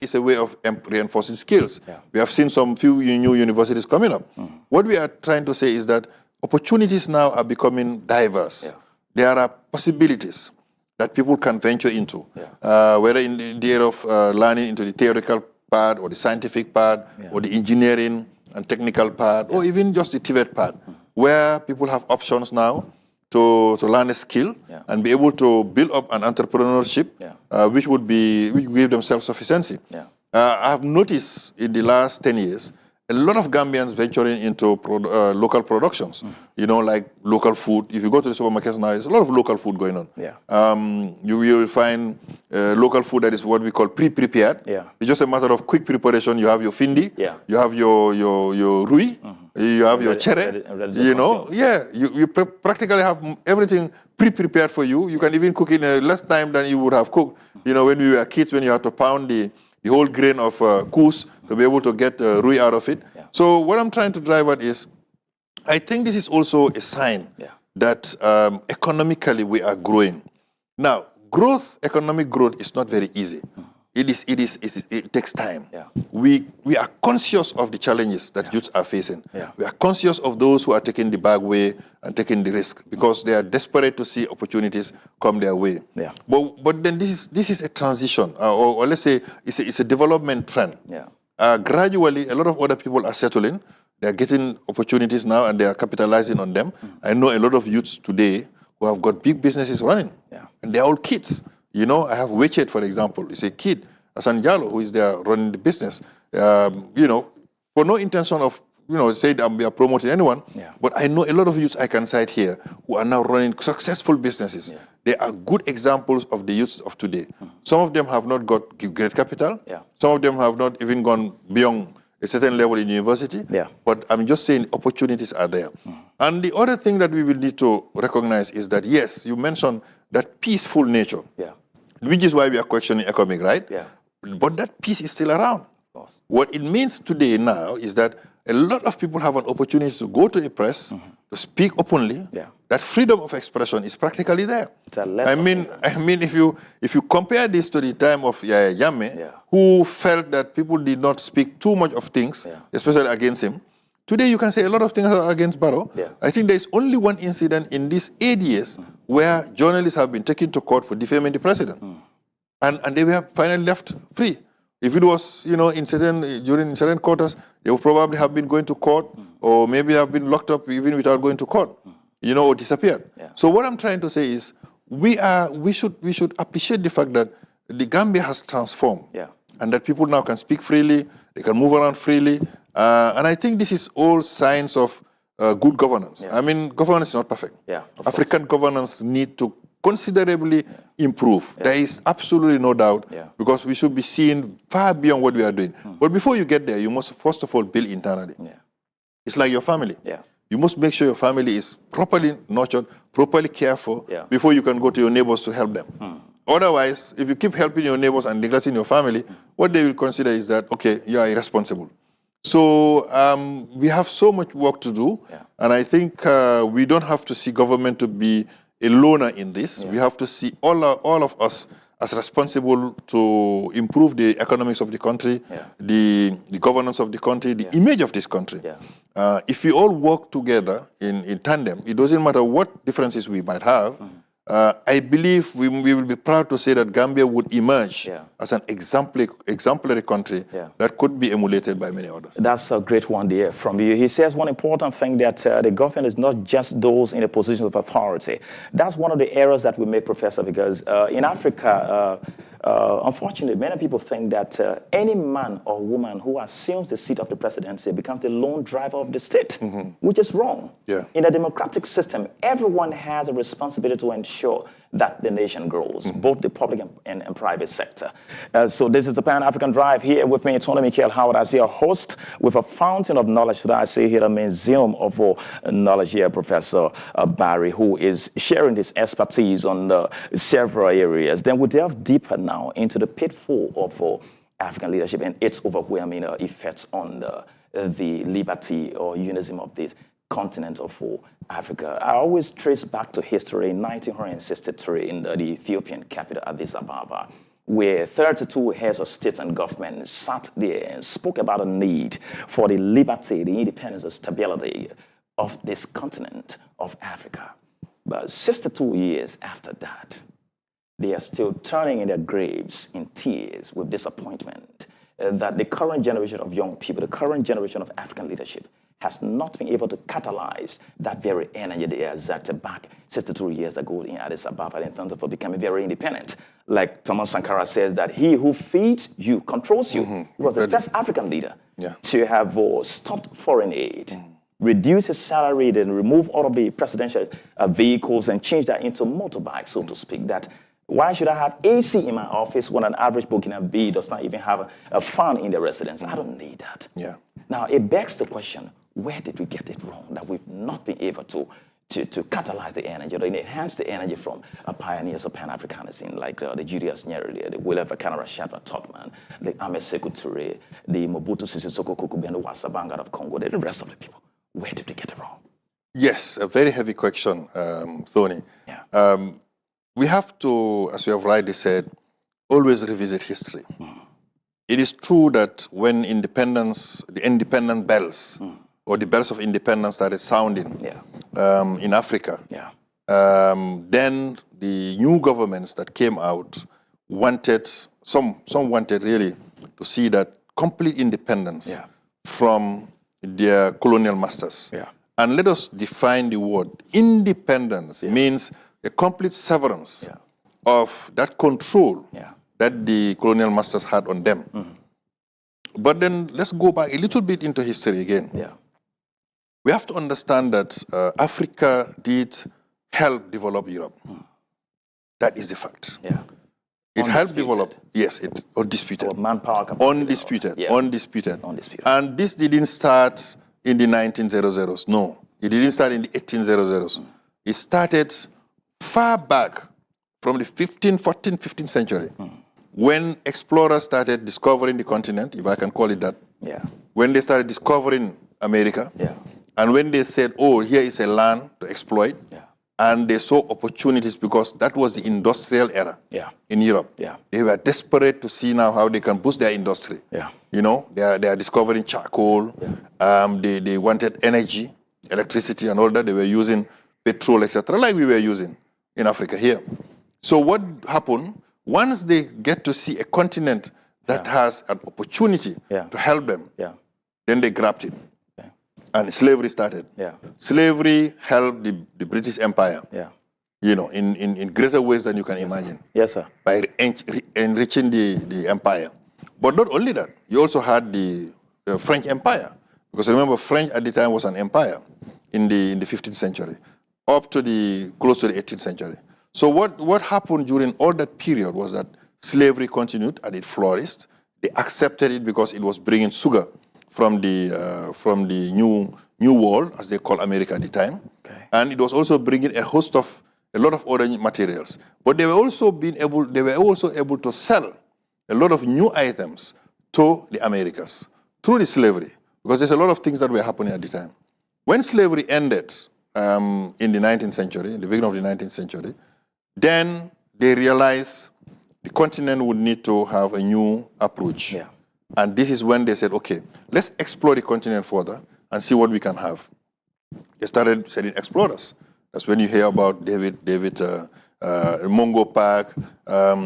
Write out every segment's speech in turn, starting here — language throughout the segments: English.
is a way of reinforcing skills. Yeah. We have seen some few new universities coming up. What we are trying to say is that opportunities now are becoming diverse. Yeah. There are possibilities that people can venture into, whether in the area of learning into the theoretical part or the scientific part or the engineering and technical part or even just the TVET part, where people have options now to learn a skill and be able to build up an entrepreneurship which give them self-sufficiency. I have noticed in the last 10 years, a lot of Gambians venturing into local productions, you know, like local food. If you go to the supermarkets now, there's a lot of local food going on. You will find local food that is what we call pre-prepared. It's just a matter of quick preparation. You have your findi, you have your rui, you have your chere, you know. You practically have everything pre-prepared for you. You can even cook in less time than you would have cooked. You know, when we were kids, when you had to pound the whole grain of koos to be able to get rui out of it. So what I'm trying to drive at is, I think this is also a sign that economically we are growing. Now, economic growth is not very easy. It takes time. We are conscious of the challenges that youths are facing. We are conscious of those who are taking the back way and taking the risk because they are desperate to see opportunities come their way. But then this is a transition, or let's say it's a development trend. Gradually, a lot of other people are settling. They are getting opportunities now and they are capitalizing on them. I know a lot of youths today who have got big businesses running, and they're all kids. You know, I have Wechet, for example. It's a kid, Asan Jallo, who is there running the business. You know, for no intention of, you know, say that we are promoting anyone, but I know a lot of youths I can cite here who are now running successful businesses. They are good examples of the youths of today. Some of them have not got great capital. Some of them have not even gone beyond a certain level in university. But I'm just saying opportunities are there. And the other thing that we will need to recognize is that, yes, you mentioned that peaceful nature, which is why we are questioning economic, right? But that peace is still around. What it means today now is that a lot of people have an opportunity to go to a press, to speak openly. That freedom of expression is practically there. I mean, if you compare this to the time of Yaya Jammeh, who felt that people did not speak too much of things, especially against him, today you can say a lot of things are against Barrow. I think there is only one incident in these 8 years where journalists have been taken to court for defaming the president. And they were finally left free. If it was, you know, during certain quarters, they would probably have been going to court or maybe have been locked up even without going to court, you know, or disappeared. So what I'm trying to say is we should appreciate the fact that the Gambia has transformed and that people now can speak freely, they can move around freely. And I think this is all signs of good governance. I mean, governance is not perfect. African governance need to considerably improve. There is absolutely no doubt because we should be seeing far beyond what we are doing. But before you get there, you must first of all build internally. It's like your family. You must make sure your family is properly nurtured, properly cared for before you can go to your neighbors to help them. Otherwise, if you keep helping your neighbors and neglecting your family, what they will consider is that, okay, you are irresponsible. So we have so much work to do, and I think we don't have to see government to be a loner in this. We have to see all of us as responsible to improve the economics of the country, the governance of the country, the image of this country. If we all work together in tandem, it doesn't matter what differences we might have, I believe we will be proud to say that Gambia would emerge as an exemplary country that could be emulated by many others. That's a great one there from you. He says one important thing that the government is not just those in a position of authority. That's one of the errors that we make, Professor, because in Africa, unfortunately, many people think that any man or woman who assumes the seat of the presidency becomes the lone driver of the state, which is wrong. In a democratic system, everyone has a responsibility to ensure that the nation grows, both the public and private sector. So this is the Pan-African Drive. Here with me, Tony Michael Howard, as your host, with a fountain of knowledge that I say here, a museum of knowledge here, Professor Barry, who is sharing his expertise on several areas. Then we delve deeper now into the pitfall of African leadership and its overwhelming effects on the liberty or unionism of this continent of Africa. I always trace back to history in 1963 in the Ethiopian capital, Addis Ababa, where 32 heads of state and government sat there and spoke about the need for the liberty, the independence, the stability of this continent of Africa. But 62 years after that, they are still turning in their graves in tears with disappointment that the current generation of young people, the current generation of African leadership, has not been able to catalyze that very energy they exerted back 62 years ago in Addis Ababa in terms of becoming very independent. Like Thomas Sankara says that he who feeds you controls you. He was the first African leader to have stopped foreign aid, reduce his salary, then remove all of the presidential vehicles and change that into motorbikes, so to speak. That why should I have AC in my office when an average Burkina does not even have a fan in their residence? I don't need that. Now, it begs the question, where did we get it wrong that we've not been able to catalyze the energy or enhance the energy from pioneers of Pan-Africanism like the Julius Nyerere, the William Kanara Shatwa Topman, the Ame Sekou Touré, the Mobutu Sese Seko Kuku Bendo Wasabanga of Congo, the rest of the people. Where did we get it wrong? Yes, a very heavy question, Tony. We have to, as you have rightly said, always revisit history. It is true that when independence, the independent bells, or the bells of independence started sounding in Africa, then the new governments that came out wanted, some wanted really to see that complete independence from their colonial masters. And let us define the word. Independence means a complete severance of that control that the colonial masters had on them. But then let's go back a little bit into history again. We have to understand that Africa did help develop Europe. That is the fact. It helped develop, yes, undisputed. Manpower capacity. Undisputed. And this didn't start in the 1900s, no. It didn't start in the 1800s. It started far back from the 14th century, when explorers started discovering the continent, if I can call it that, when they started discovering America, and when they said, oh, here is a land to exploit, and they saw opportunities because that was the industrial era in Europe. They were desperate to see now how they can boost their industry. You know, they are discovering charcoal, they wanted energy, electricity and all that. They were using petrol, etc., like we were using in Africa here. So what happened, once they get to see a continent that has an opportunity to help them, then they grabbed it. And slavery started. Slavery helped the British Empire, you know, in greater ways than you can imagine. By enriching the empire. But not only that, you also had the French Empire. Because remember, French at the time was an empire in the 15th century, up to close to the 18th century. So what happened during all that period was that slavery continued and it flourished. They accepted it because it was bringing sugar from the new world, as they call America at the time. And it was also bringing a lot of other materials. But they were also able to sell a lot of new items to the Americas through the slavery, because there's a lot of things that were happening at the time. When slavery ended in the 19th century, in the beginning of the 19th century, then they realized the continent would need to have a new approach. And this is when they said, okay, let's explore the continent further and see what we can have. They started sending explorers. That's when you hear about David Mungo Park, a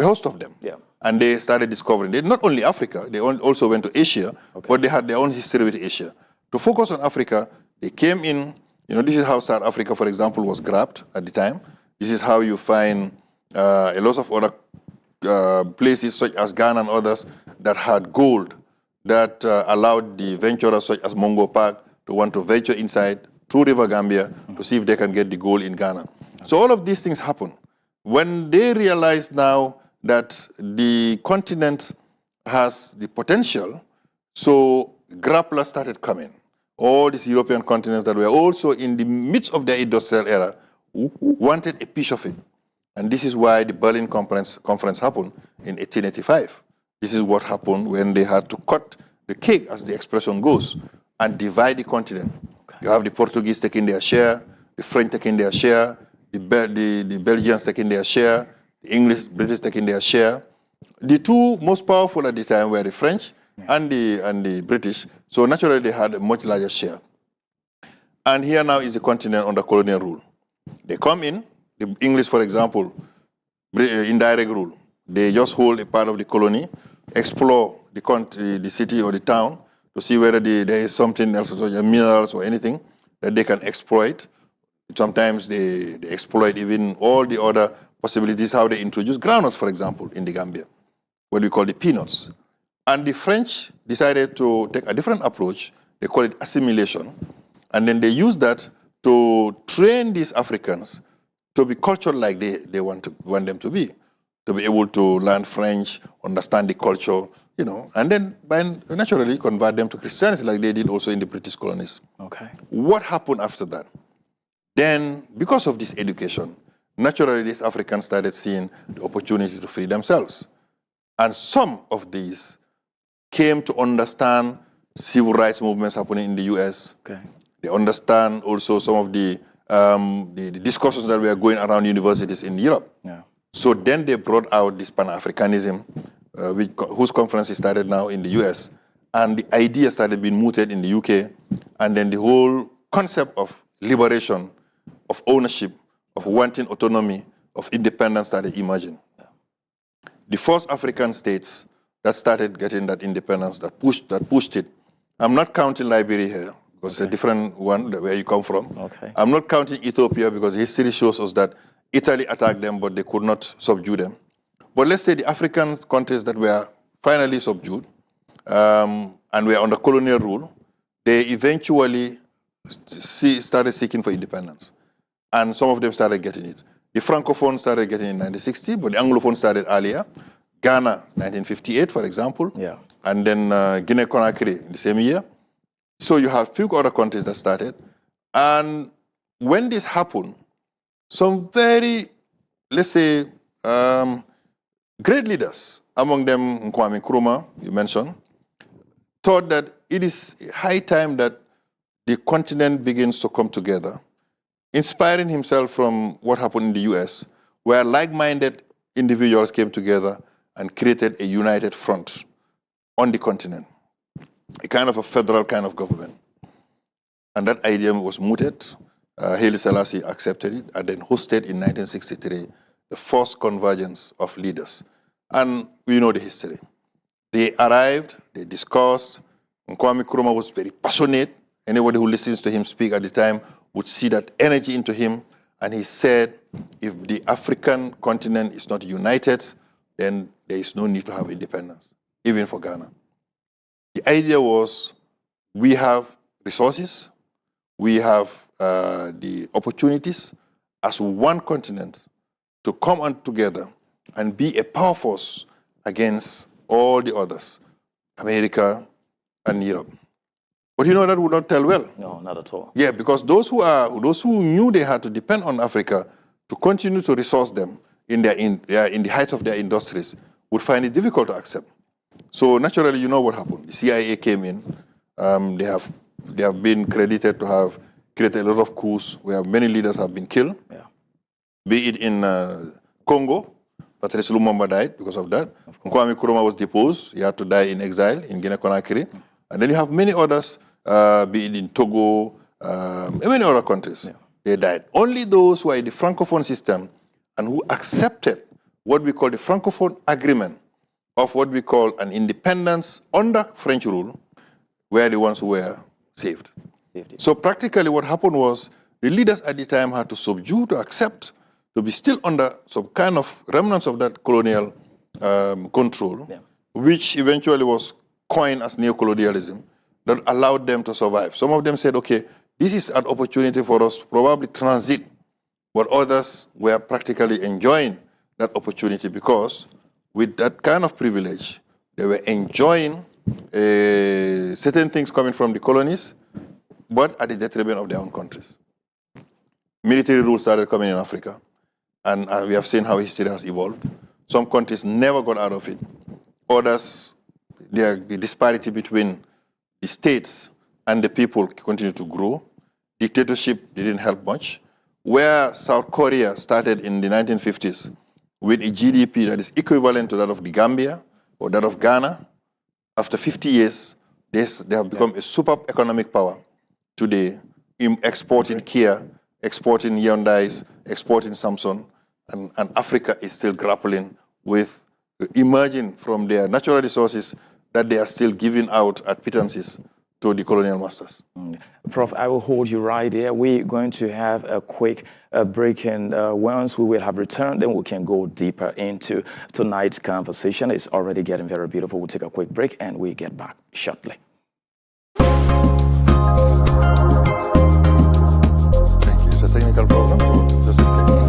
host of them. And they started discovering, not only Africa, they also went to Asia, but they had their own history with Asia. To focus on Africa, they came in, you know, this is how South Africa, for example, was grabbed at the time. This is how you find a lot of other places such as Ghana and others that had gold that allowed the venturers such as Mungo Park to want to venture inside through River Gambia to see if they can get the gold in Ghana. So all of these things happen. When they realized now that the continent has the potential, so grapplers started coming. All these European continents that were also in the midst of their industrial era wanted a piece of it. And this is why the Berlin conference happened in 1885. This is what happened when they had to cut the cake, as the expression goes, and divide the continent. You have the Portuguese taking their share, the French taking their share, the Belgians taking their share, the English, British taking their share. The two most powerful at the time were the French and the British, so naturally they had a much larger share. And here now is the continent under colonial rule. They come in, the English, for example, indirect rule. They just hold a part of the colony, explore the country, the city or the town to see whether there is something else, minerals or anything that they can exploit. Sometimes they exploit even all the other possibilities, how they introduce groundnuts, for example, in the Gambia, what we call the peanuts. And the French decided to take a different approach. They call it assimilation. And then they use that to train these Africans to be cultured like they want them to be able to learn French, understand the culture, and then naturally convert them to Christianity like they did also in the British colonies. Okay. What happened after that? Then, because of this education, naturally these Africans started seeing the opportunity to free themselves. And some of these came to understand civil rights movements happening in the US. Okay. They understand also some of the discussions that were going around universities in Europe. Yeah. So then they brought out this Pan-Africanism, whose conference started now in the US. And the idea started being mooted in the UK. And then the whole concept of liberation, of ownership, of wanting autonomy, of independence started emerging. Yeah. The first African states that started getting that independence, that pushed it. I'm not counting Liberia here, because it's a different one where you come from. Okay. I'm not counting Ethiopia because history shows us that Italy attacked them, but they could not subdue them. But let's say the African countries that were finally subdued and were under colonial rule, they eventually started seeking for independence. And some of them started getting it. The Francophones started getting it in 1960, but the Anglophones started earlier. Ghana, 1958, for example. Yeah. And then Guinea-Conakry in the same year. So you have a few other countries that started. And when this happened, some very, let's say, great leaders, among them Kwame Nkrumah, you mentioned, thought that it is high time that the continent begins to come together, inspiring himself from what happened in the US, where like-minded individuals came together and created a united front on the continent, a kind of a federal kind of government. And that idea was mooted. Haile Selassie accepted it and then hosted in 1963 the first convergence of leaders. And we know the history. They arrived, they discussed. Kwame Nkrumah was very passionate. Anybody who listens to him speak at the time would see that energy into him. And he said, if the African continent is not united, then there is no need to have independence, even for Ghana. The idea was, we have resources, we have the opportunities as one continent to come on together and be a power force against all the others, America and Europe. But that would not tell well. No, not at all. Yeah, because those who knew they had to depend on Africa to continue to resource them in the height of their industries would find it difficult to accept. So naturally, you know what happened. The CIA came in. They have been credited to have created a lot of coups where many leaders have been killed. Yeah. Be it in Congo, Patrice Lumumba died because of that. Kwame Nkrumah was deposed. He had to die in exile in Guinea-Conakry. And then you have many others, be it in Togo, many other countries. Yeah. They died. Only those who are in the Francophone system and who accepted what we call the Francophone agreement of what we call an independence under French rule were the ones who were saved. So practically what happened was the leaders at the time had to subdue, to accept, to be still under some kind of remnants of that colonial control, which eventually was coined as neocolonialism, that allowed them to survive. Some of them said, okay, this is an opportunity for us to probably transit, but others were practically enjoying that opportunity because with that kind of privilege, they were enjoying certain things coming from the colonies, but at the detriment of their own countries. Military rule started coming in Africa, and we have seen how history has evolved. Some countries never got out of it. Others, the disparity between the states and the people continued to grow. Dictatorship didn't help much. Where South Korea started in the 1950s with a GDP that is equivalent to that of the Gambia or that of Ghana, after 50 years, they have become a super economic power today, exporting Kia, exporting Hyundais, exporting Samsung, and Africa is still grappling with emerging from their natural resources that they are still giving out at pittances to the colonial masters. Prof, I will hold you right there. We're going to have a quick break, and once we will have returned, then we can go deeper into tonight's conversation. It's already getting very beautiful. We'll take a quick break, and we get back shortly. Thank you. Is a technical problem or just a technical?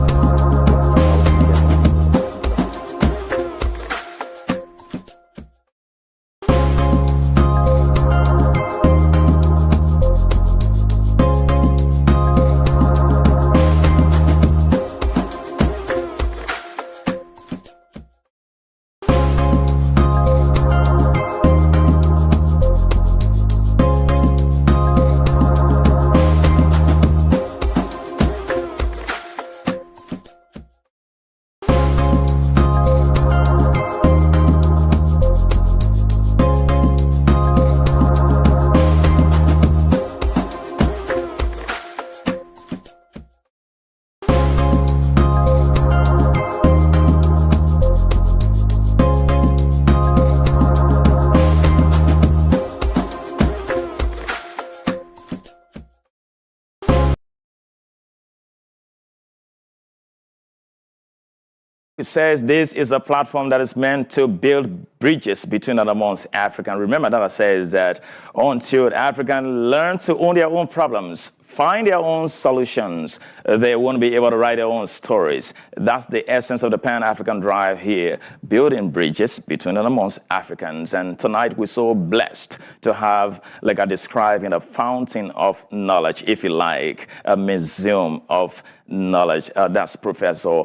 It says this is a platform that is meant to build bridges between and amongst Africans. Remember that it says that until Africans learn to own their own problems, find their own solutions, they won't be able to write their own stories. That's the essence of the Pan-African drive here, building bridges between and amongst Africans. And tonight we're so blessed to have, like I described, in a fountain of knowledge, if you like, a museum of knowledge. That's Professor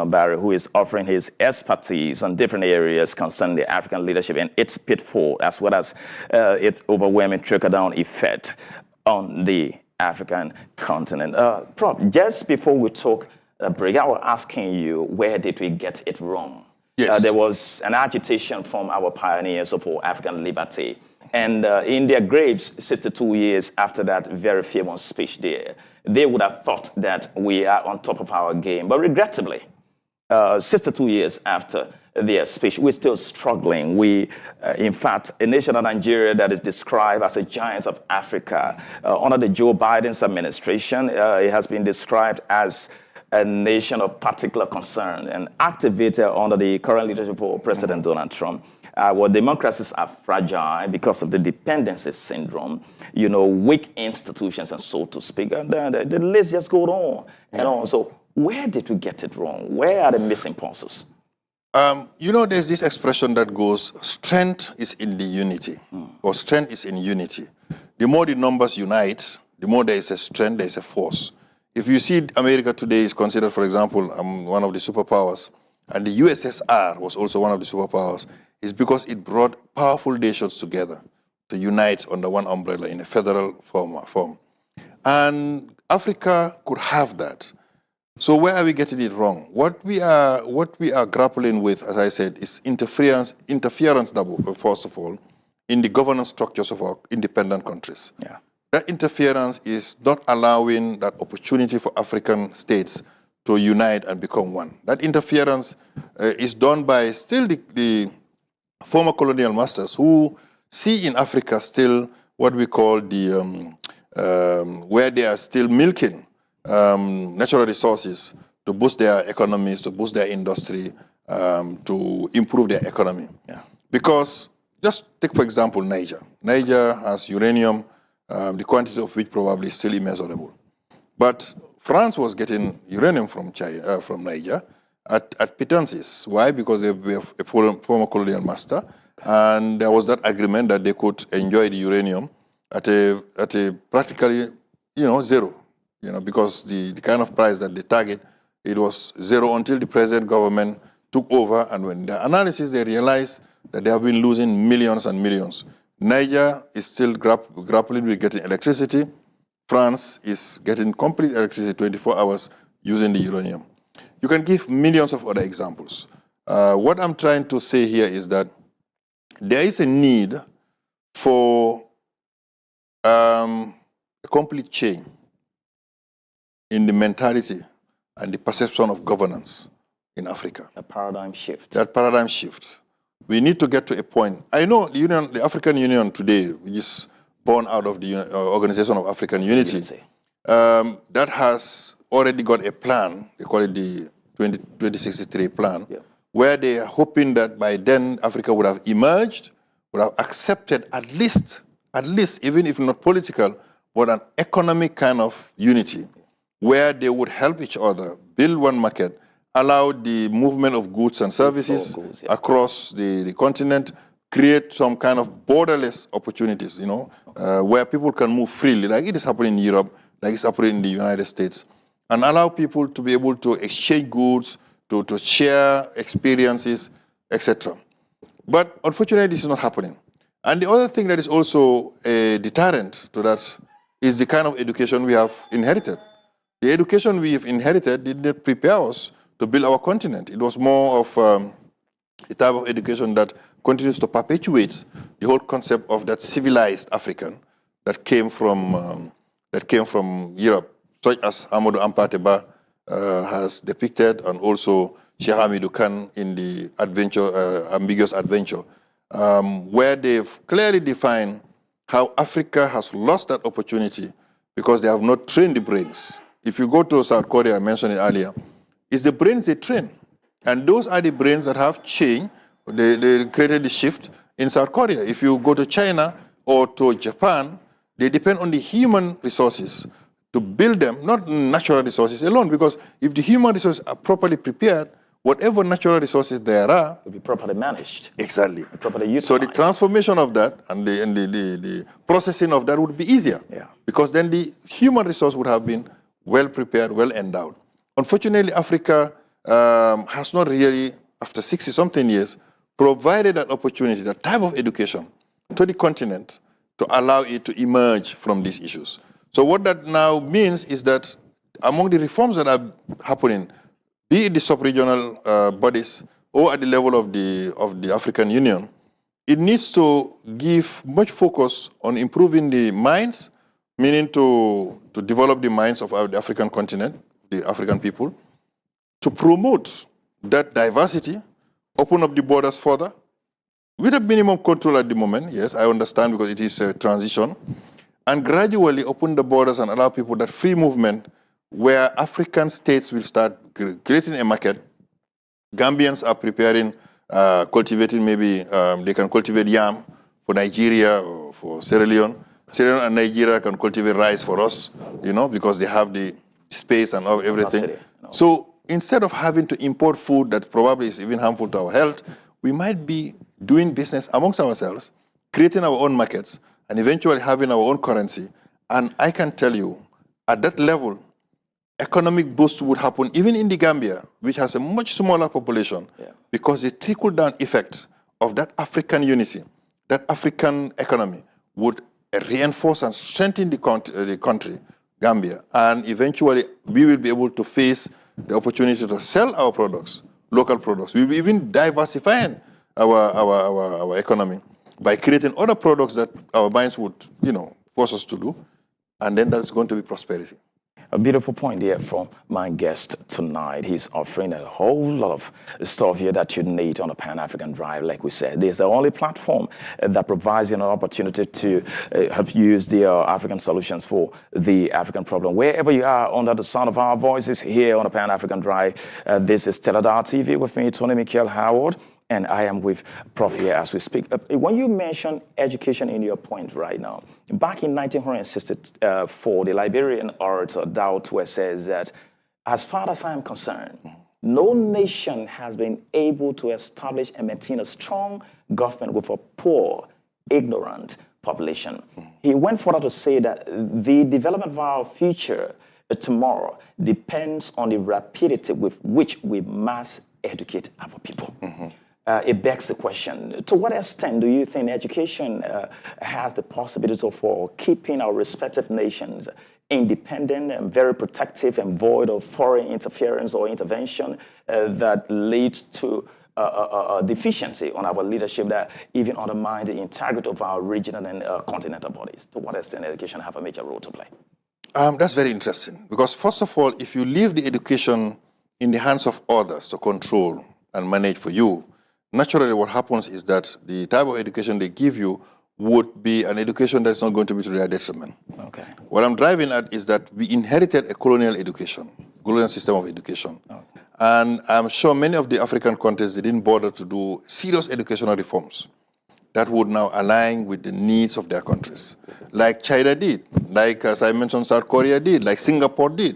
Barry, who is offering his expertise on different areas concerning the African leadership and its pitfall, as well as its overwhelming trickle-down effect on the African continent. Prof, just before we talk break, I was asking you, where did we get it wrong? Yes. There was an agitation from our pioneers for African liberty. And in their graves, 62 years after that very famous speech there, they would have thought that we are on top of our game. But regrettably, 62 years after their speech, we're still struggling. We, in fact, a nation of Nigeria that is described as a giant of Africa, under the Joe Biden's administration, it has been described as a nation of particular concern and activated under the current leadership of President Donald Trump. Our democracies are fragile because of the dependency syndrome, you know, weak institutions and so to speak. And the list just goes on and on. So where did we get it wrong? Where are the missing pulses? You know, there's this expression that goes, strength is in the unity, or strength is in unity. The more the numbers unite, the more there is a strength, there is a force. If you see America today is considered, for example, one of the superpowers, and the USSR was also one of the superpowers, is because it brought powerful nations together to unite under one umbrella in a federal form. And Africa could have that. So where are we getting it wrong? What we are grappling with, as I said, is interference first of all, in the governance structures of our independent countries. Yeah. That interference is not allowing that opportunity for African states to unite and become one. That interference is done by still the former colonial masters who see in Africa still what we call the, where they are still milking natural resources to boost their economies, to boost their industry, to improve their economy. Yeah. Because, just take for example Niger. Niger has uranium, the quantity of which probably is still immeasurable. But France was getting uranium from Niger at pittances. Why? Because they were a former colonial master, and there was that agreement that they could enjoy the uranium at a practically, zero. Because the kind of price that they target, it was zero until the present government took over, and when the analysis, they realized that they have been losing millions and millions. Niger is still grappling with getting electricity. France is getting complete electricity 24 hours using the uranium. You can give millions of other examples. What I'm trying to say here is that there is a need for a complete change in the mentality and the perception of governance in Africa. A paradigm shift. That paradigm shift. We need to get to a point. I know the African Union today, which is born out of the Organization of African Unity, that has already got a plan. They call it the 2063 plan, where they are hoping that by then Africa would have emerged, would have accepted at least, even if not political, but an economic kind of unity, where they would help each other, build one market, allow the movement of goods and services across the continent, create some kind of borderless opportunities, where people can move freely, like it is happening in Europe, like it's happening in the United States, and allow people to be able to exchange goods, to share experiences, etc. But unfortunately, this is not happening. And the other thing that is also a deterrent to that is the kind of education we have inherited. The education we have inherited did not prepare us to build our continent. It was more of a type of education that continues to perpetuate the whole concept of that civilized African that came from Europe, such as Amadou Hampâté-Bâ has depicted, and also Cheikh Hamidou Kane in the Ambiguous Adventure, where they've clearly defined how Africa has lost that opportunity because they have not trained the brains. If you go to South Korea, I mentioned it earlier, it's the brains they train. And those are the brains that have changed. They created the shift in South Korea. If you go to China or to Japan, they depend on the human resources to build them, not natural resources alone, because if the human resources are properly prepared, whatever natural resources there are will be properly managed. Exactly. Properly utilized. So the transformation of that and the processing of that would be easier. Because then the human resource would have been well prepared, well endowed. Unfortunately, Africa has not really, after 60-something years, provided that opportunity, that type of education to the continent to allow it to emerge from these issues. So what that now means is that among the reforms that are happening, be it the sub-regional bodies or at the level of the African Union, it needs to give much focus on improving the minds, meaning to develop the minds of the African continent, the African people, to promote that diversity, open up the borders further, with a minimum control at the moment, yes, I understand, because it is a transition, and gradually open the borders and allow people that free movement where African states will start creating a market. Gambians are preparing, cultivating, maybe they can cultivate yam for Nigeria or for Sierra Leone. Sierra Leone and Nigeria can cultivate rice for us, because they have the space and everything. So instead of having to import food that probably is even harmful to our health, we might be doing business amongst ourselves, creating our own markets, and eventually having our own currency. And I can tell you, at that level, economic boost would happen even in the Gambia, which has a much smaller population, because the trickle-down effect of that African unity, that African economy, would reinforce and strengthen the country, Gambia, and eventually we will be able to face the opportunity to sell our products, local products. We will be even diversifying our economy by creating other products that our minds would, force us to do, and then that's going to be prosperity. A beautiful point here from my guest tonight. He's offering a whole lot of stuff here that you need on a Pan-African Drive. Like we said, this is the only platform that provides you an opportunity to have used the African solutions for the African problem. Wherever you are, under the sound of our voices here on a Pan-African Drive, this is Teledal TV with me, Tony Michael Howard, and I am with Prof here as we speak. When you mention education in your point right now, back in 1964, the Liberian orator Dao Twe says that, as far as I am concerned, no nation has been able to establish and maintain a strong government with a poor, ignorant population. He went further to say that the development of our future tomorrow depends on the rapidity with which we mass educate our people. It begs the question, to what extent do you think education has the possibility for keeping our respective nations independent and very protective and void of foreign interference or intervention that leads to deficiency on our leadership that even undermine the integrity of our regional and continental bodies? To what extent education have a major role to play? That's very interesting, because first of all, if you leave the education in the hands of others to control and manage for you, naturally what happens is that the type of education they give you would be an education that's not going to be to their detriment. Okay. What I'm driving at is that we inherited a colonial education, colonial system of education. Okay. And I'm sure many of the African countries, they didn't bother to do serious educational reforms that would now align with the needs of their countries. Like China did, like, as I mentioned, South Korea did, like Singapore did.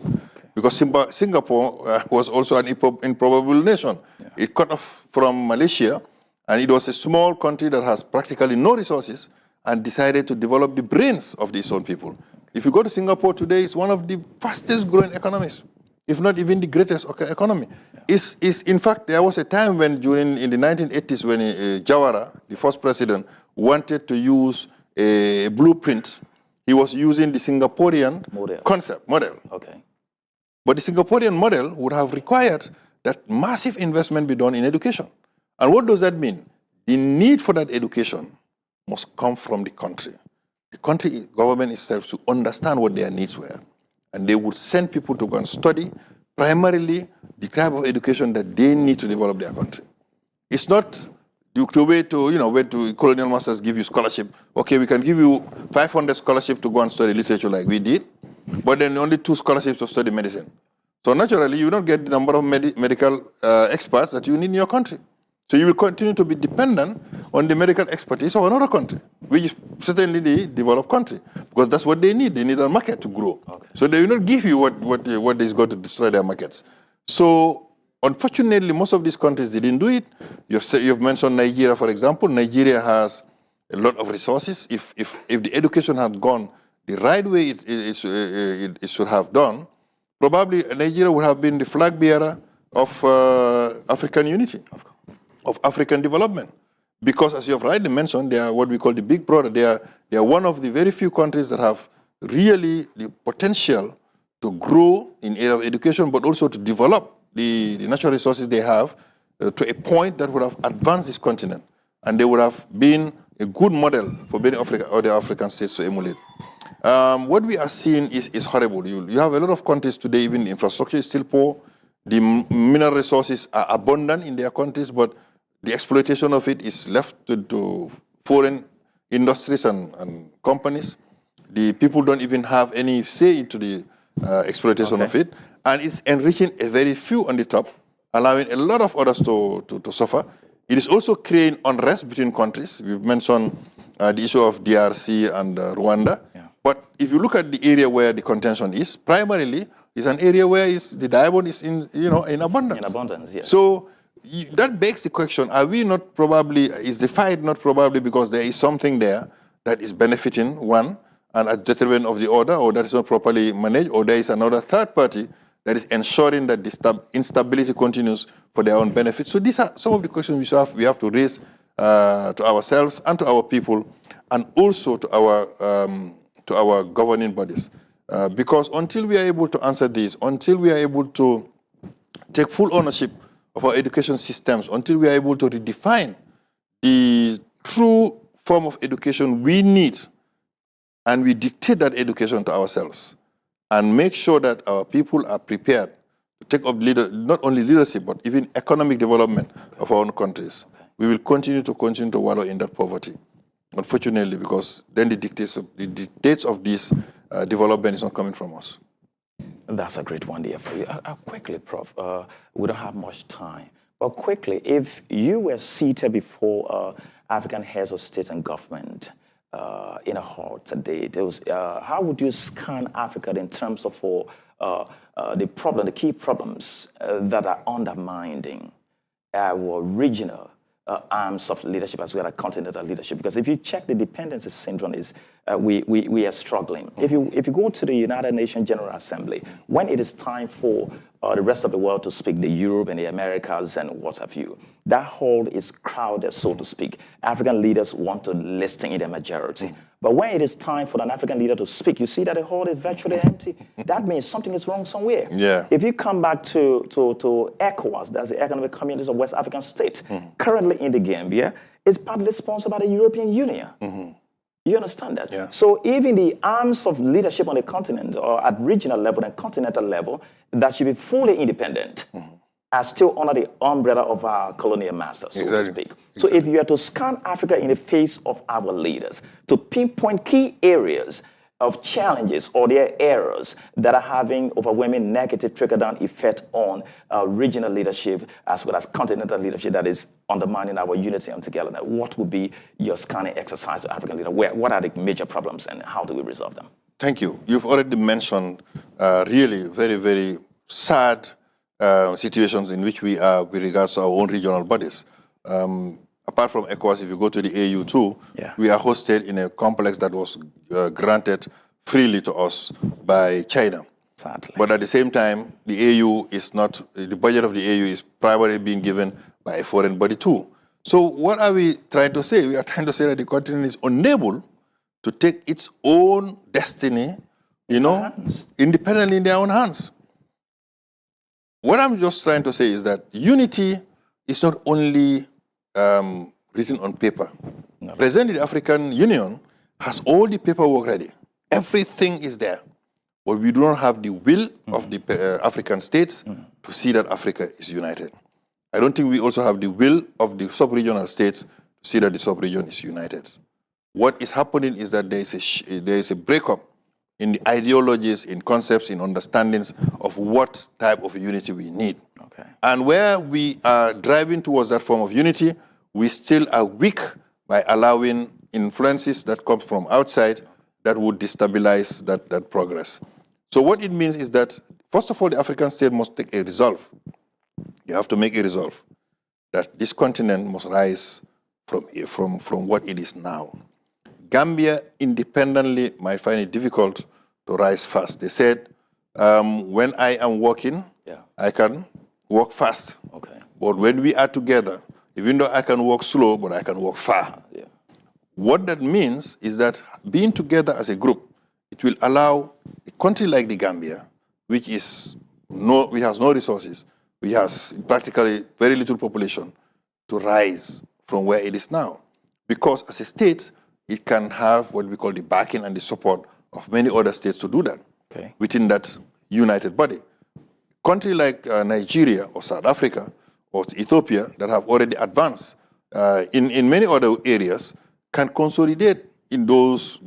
Because Singapore was also an improbable nation. Yeah. It cut off from Malaysia, and it was a small country that has practically no resources and decided to develop the brains of its own people. If you go to Singapore today, it's one of the fastest growing economies, if not even the greatest economy. Yeah. In fact, there was a time when in the 1980s when Jawara, the first president, wanted to use a blueprint. He was using the Singaporean model. Okay. But the Singaporean model would have required that massive investment be done in education. And what does that mean? The need for that education must come from the country. The country government itself to understand what their needs were. And they would send people to go and study primarily the type of education that they need to develop their country. It's not the way to, where to colonial masters give you scholarship. Okay, we can give you 500 scholarships to go and study literature like we did, but then only 2 scholarships to study medicine. So naturally, you will not get the number of medical experts that you need in your country. So you will continue to be dependent on the medical expertise of another country, which is certainly the developed country, because that's what they need. They need a market to grow. Okay. So they will not give you what is going to destroy their markets. So unfortunately, most of these countries, they didn't do it. You've mentioned Nigeria, for example. Nigeria has a lot of resources. If the education had gone the right way it should have done, probably Nigeria would have been the flag bearer of African unity, of African development. Because as you have rightly mentioned, they are what we call the big brother. They are one of the very few countries that have really the potential to grow in area of education, but also to develop the natural resources they have to a point that would have advanced this continent. And they would have been a good model for many other African states to emulate. What we are seeing is horrible. You have a lot of countries today, even the infrastructure is still poor. The mineral resources are abundant in their countries, but the exploitation of it is left to foreign industries and companies. The people don't even have any say into the exploitation of it. And it's enriching a very few on the top, allowing a lot of others to suffer. It is also creating unrest between countries. We've mentioned the issue of DRC and Rwanda. Yeah. But if you look at the area where the contention is, primarily, it's an area where the diamond is in abundance. In abundance, yes. So that begs the question, is the fight not probably because there is something there that is benefiting one and at the detriment of the other, or that is not properly managed, or there is another third party that is ensuring that the instability continues for their own benefit? So these are some of the questions we have to raise to ourselves and to our people, and also to our governing bodies. Because until we are able to answer this, until we are able to take full ownership of our education systems, until we are able to redefine the true form of education we need, and we dictate that education to ourselves, and make sure that our people are prepared to take up not only leadership, but even economic development of our own countries, we will continue to wallow in that poverty, unfortunately, because then the dictates of this development is not coming from us. That's a great one there for you. Quickly, Prof, we don't have much time, but quickly, if you were seated before African heads of state and government in a hall today, how would you scan Africa in terms of the key problems that are undermining our regional arms of leadership as well as continental leadership? Because if you check the dependency syndrome, we are struggling. If you go to the United Nations General Assembly, when it is time for the rest of the world to speak, the Europe and the Americas and what have you. That hall is crowded, so to speak. African leaders want to listen in the majority. But when it is time for an African leader to speak, you see that the hall is virtually empty. That means something is wrong somewhere. Yeah. If you come back to ECOWAS, that's the Economic Community of West African States, currently in the Gambia, it's partly sponsored by the European Union. You understand that? Yeah. So even the arms of leadership on the continent or at regional level and continental level that should be fully independent are still under the umbrella of our colonial masters, so to speak. So if you are to scan Africa in the face of our leaders, to pinpoint key areas of challenges or their errors that are having overwhelming negative trickle-down effect on regional leadership as well as continental leadership that is undermining our unity and togetherness, what would be your scanning exercise to African leaders? What are the major problems and how do we resolve them? Thank you. You've already mentioned really very, very sad situations in which we are with regards to our own regional bodies. Apart from ECOWAS, if you go to the AU too, we are hosted in a complex that was granted freely to us by China. Sadly. But at the same time, the AU is not, the budget of the AU is primarily being given by a foreign body too. So what are we trying to say? We are trying to say that the continent is unable to take its own destiny, independently in their own hands. What I'm just trying to say is that unity is not only written on paper. No. Presently, the African Union has all the paperwork ready. Everything is there. But we do not have the will of the African states to see that Africa is united. I don't think we also have the will of the sub-regional states to see that the sub-region is united. What is happening is that there is a breakup in the ideologies, in concepts, in understandings of what type of unity we need. Okay. And where we are driving towards that form of unity, we still are weak by allowing influences that come from outside that would destabilize that progress. So what it means is that, first of all, the African state must take a resolve. You have to make a resolve that this continent must rise from what it is now. Gambia independently might find it difficult to rise fast. They said, when I am walking, I can walk fast. Okay. But when we are together, even though I can walk slow, but I can walk far. What that means is that being together as a group, it will allow a country like the Gambia, which has no resources, which has practically very little population, to rise from where it is now. Because as a state, it can have what we call the backing and the support of many other states to do that within that united body. Country like Nigeria or South Africa or Ethiopia that have already advanced in many other areas can consolidate in those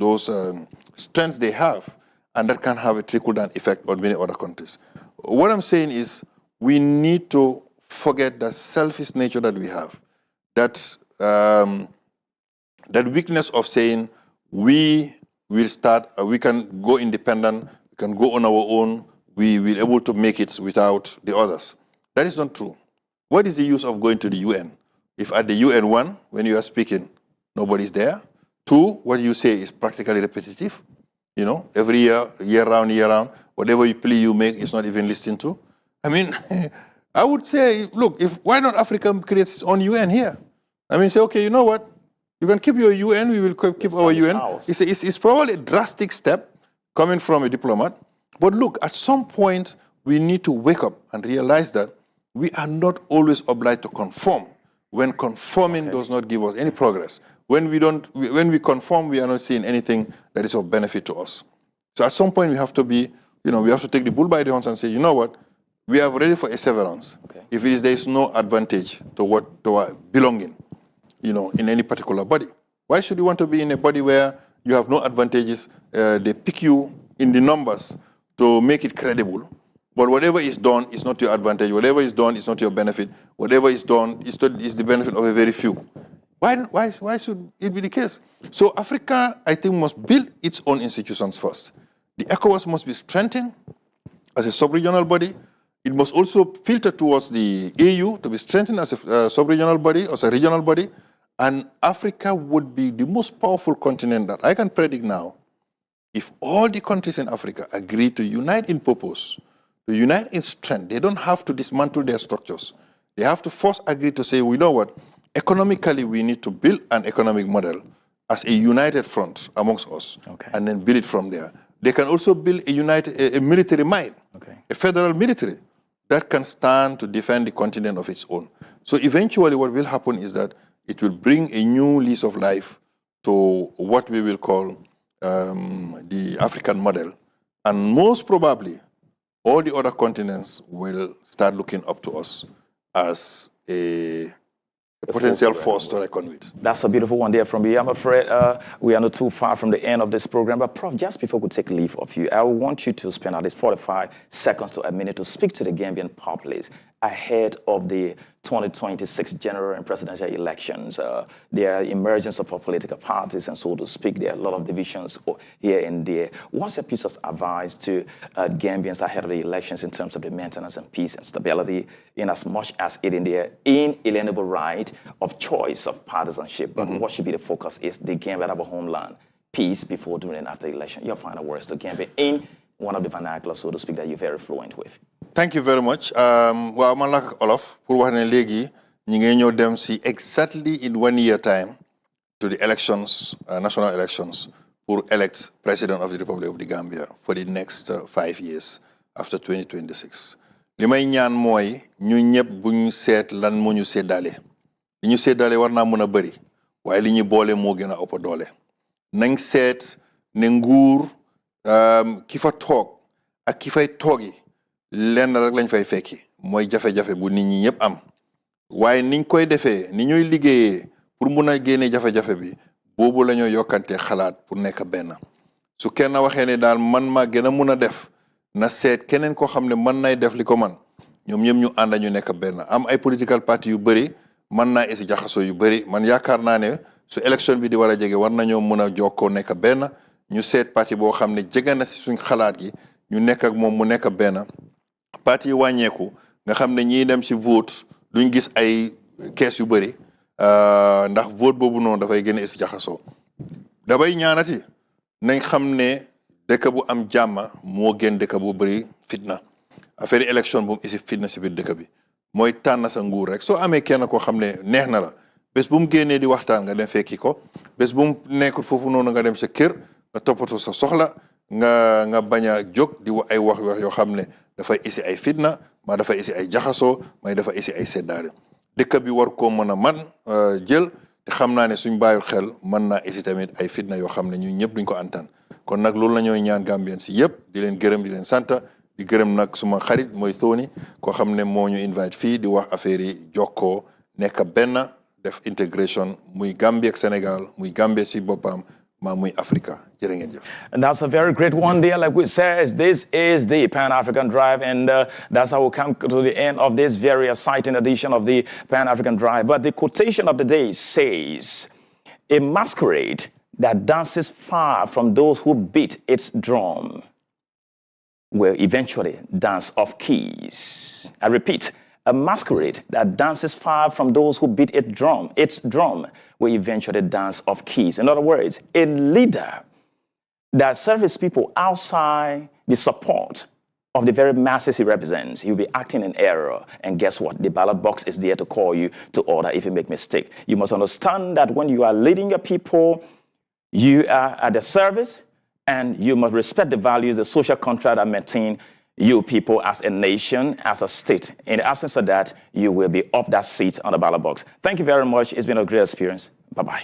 strengths they have, and that can have a trickle-down effect on many other countries. What I'm saying is we need to forget the selfish nature that we have, that weakness of saying we will start, we can go independent, we can go on our own, we will be able to make it without the others. That is not true. What is the use of going to the UN? If at the UN, one, when you are speaking, nobody's there. Two, what you say is practically repetitive. Every year round, whatever plea you make is not even listened to. I mean, I would say, look, why not Africa create its own UN here? I mean, say, okay, you know what? You can keep your UN, we will keep our UN. It's probably a drastic step coming from a diplomat. But look, at some point, we need to wake up and realize that we are not always obliged to conform when conforming does not give us any progress. When we conform, we are not seeing anything that is of benefit to us. So at some point, we have to be, we have to take the bull by the horns and say, you know what? We are ready for a severance. If there is no advantage to our belonging, in any particular body. Why should you want to be in a body where you have no advantages? They pick you in the numbers to make it credible. But whatever is done is not your advantage. Whatever is done is not your benefit. Whatever is done is the benefit of a very few. Why should it be the case? So Africa, I think, must build its own institutions first. The ECOWAS must be strengthened as a sub-regional body. It must also filter towards the AU to be strengthened as a sub-regional body, as a regional body. And Africa would be the most powerful continent that I can predict now if all the countries in Africa agree to unite in purpose to unite in strength. They don't have to dismantle their structures. They have to first agree to say, we know what, economically we need to build an economic model as a united front amongst us, and then build it from there. They can also build a military might, a federal military that can stand to defend the continent of its own. So eventually what will happen is that it will bring a new lease of life to what we will call the African model. And most probably, all the other continents will start looking up to us as a potential force to reckon with. That's a beautiful one there from you. I'm afraid we are not too far from the end of this program. But Prof, just before we take leave of you, I want you to spend at least 45 seconds to a minute to speak to the Gambian populace ahead of the 2026 general and presidential elections. There are emergence of political parties, and so to speak, there are a lot of divisions here and there. What's your piece of advice to Gambians ahead of the elections in terms of the maintenance and peace and stability, in as much as it in their inalienable right of choice of partisanship? But what should be the focus is the Gambia of a homeland, peace before, during, and after election. Your final words to Gambia in one of the vernacular, so to speak, that you're very fluent with. Thank you very much. Well, man lak Olof pour wax ne léegi ñi ngi ñëw dem si exactly in 1 year time to the elections, national elections, pour elect President of the Republic of the Gambia for the next 5 years after 2026. Li may ñaan mooy ñu ñëpp buñ seet lan moo ñu séddale. Li ñu séddale war naa mën a bëri waaye li ñu boole moo gën a ëpp doole. Nañ seet ne nguur ki fa toog ak ki fay toogi lenn rek lañ fay fekki mooy jafe-jafe bu nit ñi ñëpp am waaye niñ koy defee ni ñuy liggéeyee pour mun a génne jafe-jafe bi boobu la ñoo yokkante xalaat pour nekk benn su kenn waxee ne daal man maa gën a mun a def na seet keneen koo xam ne mën nay def li ko man ñoom ñëpp ñu ànd ñu nekk benn am ay political party yu bëri mën naa esi jaxasoo yu bëri man yaakaar naa ne su élection bi di war a jege war nañoo mun a jokkoo nekk benn ñu seet parti boo xam ne jege na si suñ xalaat gi ñu nekk ak moom mu nekk benn parti yi wàññeeku nga xam ne ñiy dem si vote duñ gis ay kees yu bëri ndax vote boobu noonu dafay gën a isi jaxasoo dabay ñaanati nañ xam ne dëkk bu am jàmm moo gën dëkk bu bëri fitna affaire élection bu mu isi fitna si biir dëkk bi mooy tànn sa nguur rek soo amee kenn koo xam ne neex na la bés bu mu génnee di waxtaan nga dem fekki ko bés bu mu nekkul foofu noonu nga dem sa kër nga toppatoo sa soxla nga bañ a jóg di ay wax yoo xam ne dafay isi ay fitna maa dafay isi ay jaxasoo may dafa isi ay seddaare dëkk bi war koo mën a man jël te xam naa ne suñ bàyyul xel mën naa isi tamit ay fitna yoo xam ne ñun ñëpp duñ ko antan kon nag loolu la ñooy ñaan Gambien si yëpp di leen gërëm di leen sant di gërëm nag suma xarit mooy Tony koo xam ne moo ñu invite fii di wax affaire yi jokkoo nekk benn def intégration muy Gambie ak Sénégal muy Gambie si boppam muy Africa. And that's a very great one there. Like we said, this is the Pan-African Drive, and that's how we come to the end of this very exciting edition of the Pan-African Drive. But the quotation of the day says, a masquerade that dances far from those who beat its drum will eventually dance off keys. I repeat, a masquerade that dances far from those who beat its drum will eventually dance off keys. In other words, a leader that serves people outside the support of the very masses he represents, he'll be acting in error. And guess what? The ballot box is there to call you to order if you make a mistake. You must understand that when you are leading your people, you are at the service, and you must respect the values, the social contract that maintain you people as a nation, as a state. In the absence of that, you will be off that seat on the ballot box. Thank you very much. It's been a great experience. Bye-bye.